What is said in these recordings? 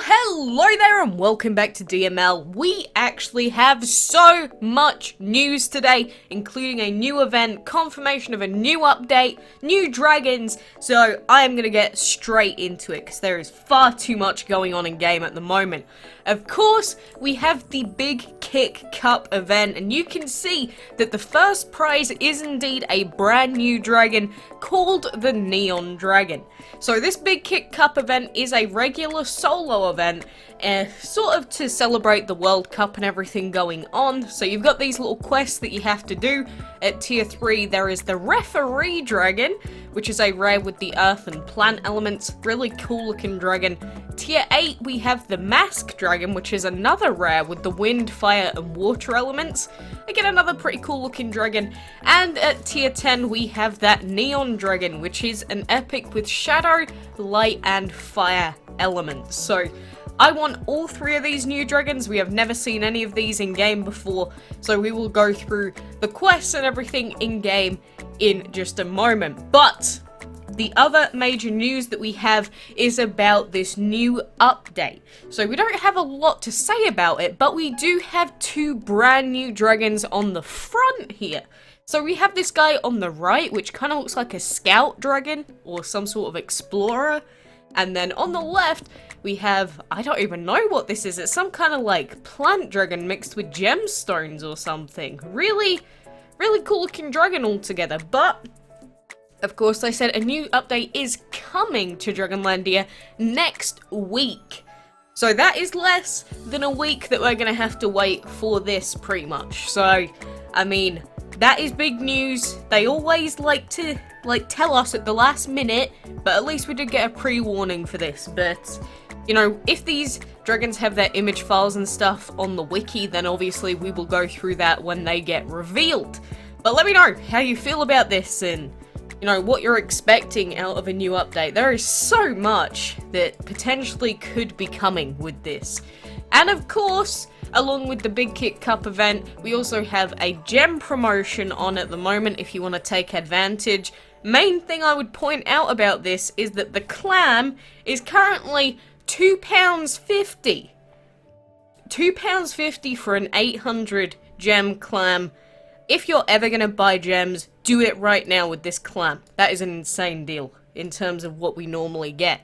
Hello there and welcome back to DML. We actually have so much news today, including a new event, confirmation of a new update, new dragons, so I am going to get straight into it because there is far too much going on in game at the moment. Of course, we have the Big Kick Cup event, and you can see that the first prize is indeed a brand new dragon called the Neon Dragon. So this Big Kick Cup event is a regular solo event, sort of to celebrate the World Cup and everything going on. So you've got these little quests that you have to do. At tier 3 there is the Referee Dragon, which is a rare with the earth and plant elements, really cool looking dragon. Tier 8 we have the Mask Dragon, which is another rare with the wind, fire and water elements. Again, another pretty cool looking dragon. And at tier 10 we have that Neon Dragon, which is an epic with shadow, light and fire elements. So I want all three of these new dragons. We have never seen any of these in game before, so we will go through the quests and everything in game in just a moment. But the other major news that we have is about this new update. So we don't have a lot to say about it, but we do have two brand new dragons on the front here. So we have this guy on the right, which kind of looks like a scout dragon or some sort of explorer. And then on the left, we have, I don't even know what this is. It's some kind of like plant dragon mixed with gemstones or something. Really cool looking dragon altogether. But of course, they said a new update is coming to Dragonlandia next week. So that is less than a week that we're going to have to wait for this pretty much. So, I mean, that is big news. They always like to tell us at the last minute, but at least we did get a pre-warning for this. But, you know, if these dragons have their image files and stuff on the wiki, then obviously we will go through that when they get revealed. But let me know how you feel about this and, you know, what you're expecting out of a new update. There is so much that potentially could be coming with this. And of course, along with the Big Kick Cup event, we also have a gem promotion on at the moment if you want to take advantage. Main thing I would point out about this is that the clam is currently £2.50. £2.50 for an 800 gem clam. If you're ever going to buy gems, do it right now with this clam. That is an insane deal in terms of what we normally get.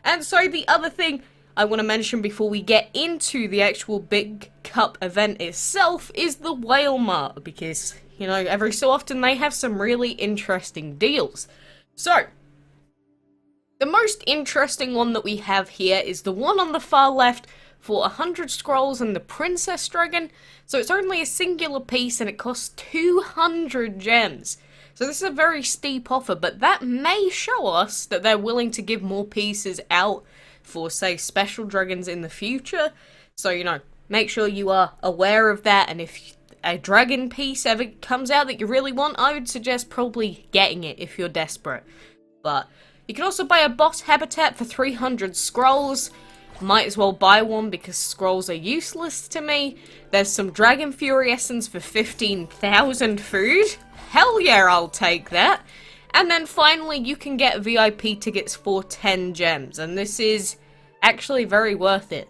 And so the other thing I want to mention before we get into the actual Big Cup event itself is the Whale Mart, because, you know, every so often they have some really interesting deals. So, the most interesting one that we have here is the one on the far left for 100 scrolls and the Princess Dragon. So it's only a singular piece and it costs 200 gems. So this is a very steep offer, but that may show us that they're willing to give more pieces out for, say, special dragons in the future. So, you know, make sure you are aware of that, and if a dragon piece ever comes out that you really want, I would suggest probably getting it if you're desperate. But you can also buy a boss habitat for 300 scrolls. Might as well buy one because scrolls are useless to me. There's some Dragon Fury Essence for 15,000 food. Hell yeah, I'll take that. And then finally, you can get VIP tickets for 10 gems. And this is actually very worth it,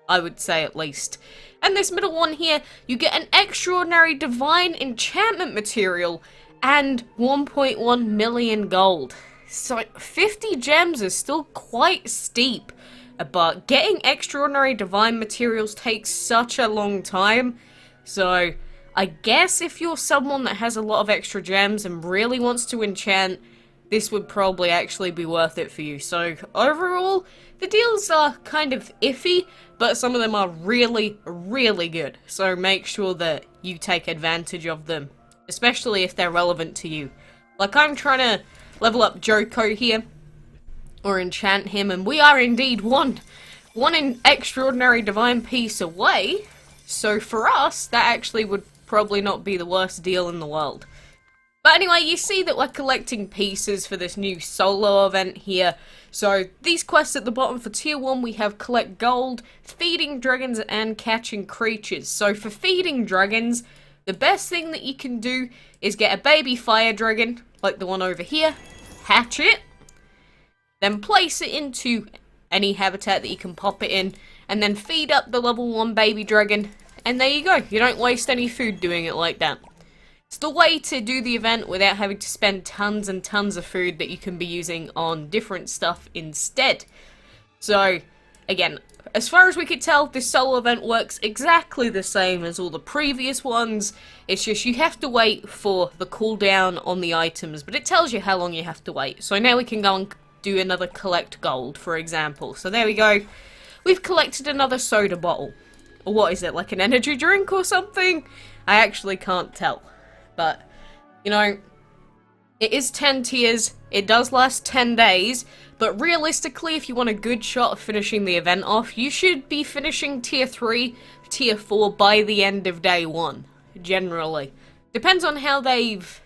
I would say at least. And this middle one here, you get an extraordinary divine enchantment material and 1.1 million gold. So 50 gems is still quite steep. But getting extraordinary divine materials takes such a long time. So I guess if you're someone that has a lot of extra gems and really wants to enchant, this would probably actually be worth it for you. So overall, the deals are kind of iffy, but some of them are really good. So make sure that you take advantage of them, especially if they're relevant to you. Like, I'm trying to level up Joko here, or enchant him, and we are indeed one extraordinary divine piece away. So for us, that actually would probably not be the worst deal in the world. But anyway, you see that we're collecting pieces for this new solo event here. So these quests at the bottom for tier 1, we have collect gold, feeding dragons and catching creatures. So for feeding dragons, the best thing that you can do is get a baby fire dragon, like the one over here, hatch it, then place it into any habitat that you can pop it in, and then feed up the level 1 baby dragon, and there you go. You don't waste any food doing it like that. It's the way to do the event without having to spend tons and tons of food that you can be using on different stuff instead. So, again, as far as we could tell, this solo event works exactly the same as all the previous ones. It's just you have to wait for the cooldown on the items, but it tells you how long you have to wait. So now we can go and do another collect gold, for example. So there we go. We've collected another soda bottle. Or what is it, like an energy drink or something? I actually can't tell. But, you know, it is 10 tiers. It does last 10 days. But realistically, if you want a good shot of finishing the event off, you should be finishing tier 3, tier 4 by the end of day 1. Generally. Depends on how they've...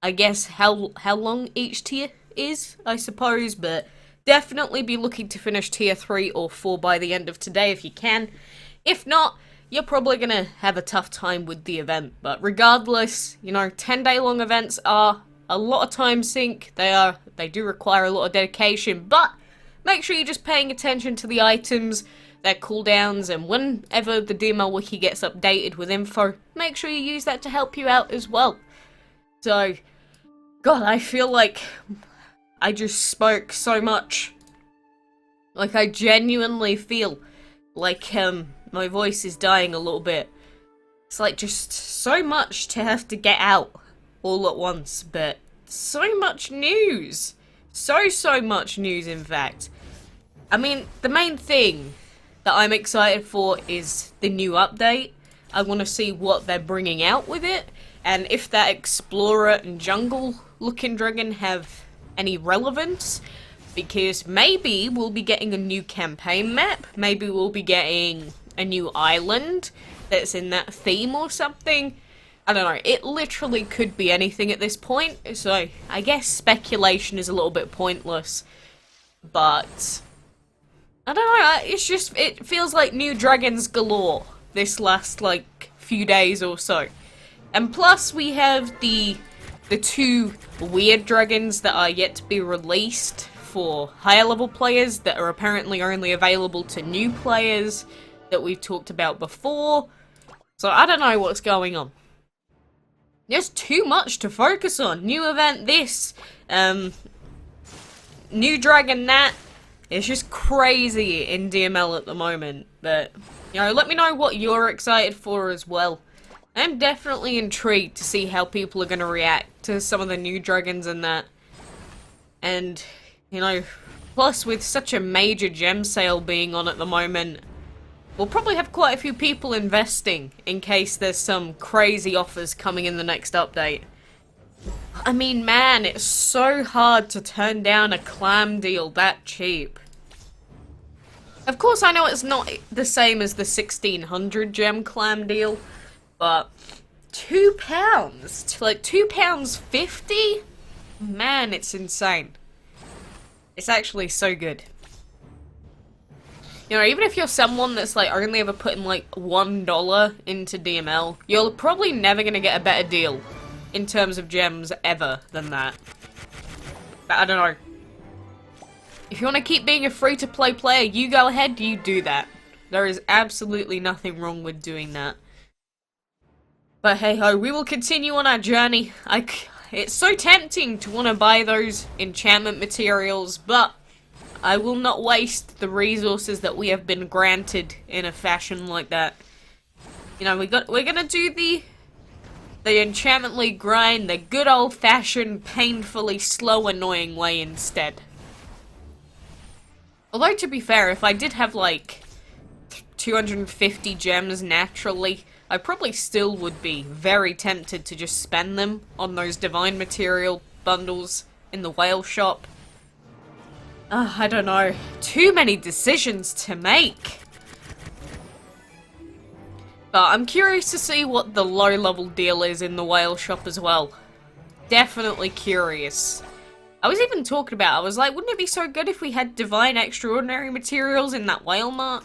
I guess how long each tier is, I suppose. But definitely be looking to finish tier 3 or 4 by the end of today if you can. If not, you're probably going to have a tough time with the event. But regardless, you know, 10-day long events are a lot of time sink. They do require a lot of dedication, but make sure you're just paying attention to the items, their cooldowns, and whenever the DML wiki gets updated with info, make sure you use that to help you out as well. So, God, I feel like I just spoke so much. Like, I genuinely feel like my voice is dying a little bit. It's like just so much to have to get out all at once, but so much news. So much news, in fact. I mean, the main thing that I'm excited for is the new update. I want to see what they're bringing out with it, and if that explorer and jungle looking dragon have any relevance, because maybe we'll be getting a new campaign map, maybe we'll be getting a new island that's in that theme or something. I don't know, it literally could be anything at this point, so I guess speculation is a little bit pointless, but I don't know, it's just, it feels like new dragons galore this last, like, few days or so. And plus we have the 2 weird dragons that are yet to be released for higher level players that are apparently only available to new players that we've talked about before. So I don't know what's going on. There's too much to focus on. New event this, new dragon that. It's just crazy in DML at the moment. But, you know, let me know what you're excited for as well. I'm definitely intrigued to see how people are going to react to some of the new dragons and that. And, you know, plus with such a major gem sale being on at the moment, we'll probably have quite a few people investing in case there's some crazy offers coming in the next update. I mean, man, it's so hard to turn down a clam deal that cheap. Of course, I know it's not the same as the 1600 gem clam deal, but £2? Like £2.50? Man, it's insane. It's actually so good. You know, even if you're someone that's like only ever putting like $1 into DML, you're probably never gonna get a better deal in terms of gems ever than that. But I don't know. If you want to keep being a free-to-play player, you go ahead, you do that. There is absolutely nothing wrong with doing that. But hey ho, we will continue on our journey. It's so tempting to want to buy those enchantment materials, but I will not waste the resources that we have been granted in a fashion like that. You know, we're gonna do the enchantment league grind the good old-fashioned, painfully slow, annoying way instead. Although, to be fair, if I did have, like, 250 gems naturally, I probably still would be very tempted to just spend them on those divine material bundles in the whale shop. I don't know. Too many decisions to make. But I'm curious to see what the low-level deal is in the whale shop as well. Definitely curious. I was even talking about, I was like, wouldn't it be so good if we had divine extraordinary materials in that whale mart?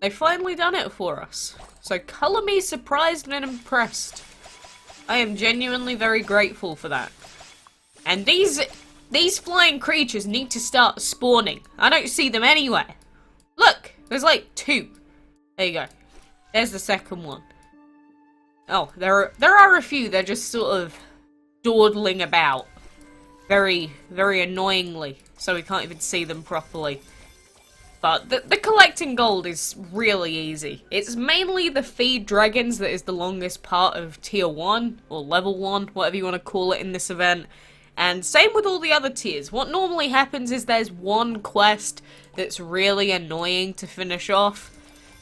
They've finally done it for us. So colour me surprised and impressed. I am genuinely very grateful for that. And these these flying creatures need to start spawning. I don't see them anywhere. Look, there's like 2. There you go. There's the second one. Oh, there are a few. They're just sort of dawdling about. Very, very annoyingly. So we can't even see them properly. But the collecting gold is really easy. It's mainly the feed dragons that is the longest part of tier 1, or level 1, whatever you want to call it in this event. And same with all the other tiers. What normally happens is there's one quest that's really annoying to finish off.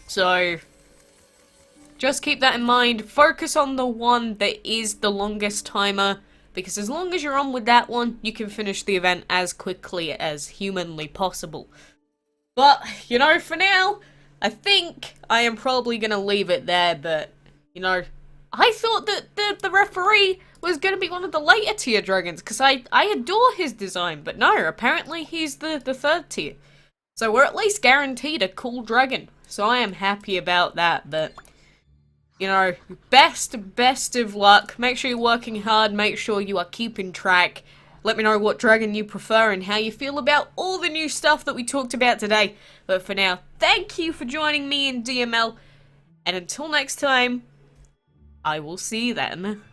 So just keep that in mind. Focus on the one that is the longest timer, because as long as you're on with that one, you can finish the event as quickly as humanly possible. But, you know, for now, I think I am probably going to leave it there, but, you know, I thought that the referee was going to be one of the later tier dragons, because I adore his design, but no, apparently he's the 3rd tier. So we're at least guaranteed a cool dragon, so I am happy about that, but, you know, best of luck. Make sure you're working hard, make sure you are keeping track. Let me know what dragon you prefer and how you feel about all the new stuff that we talked about today. But for now, thank you for joining me in DML, and until next time, I will see you then.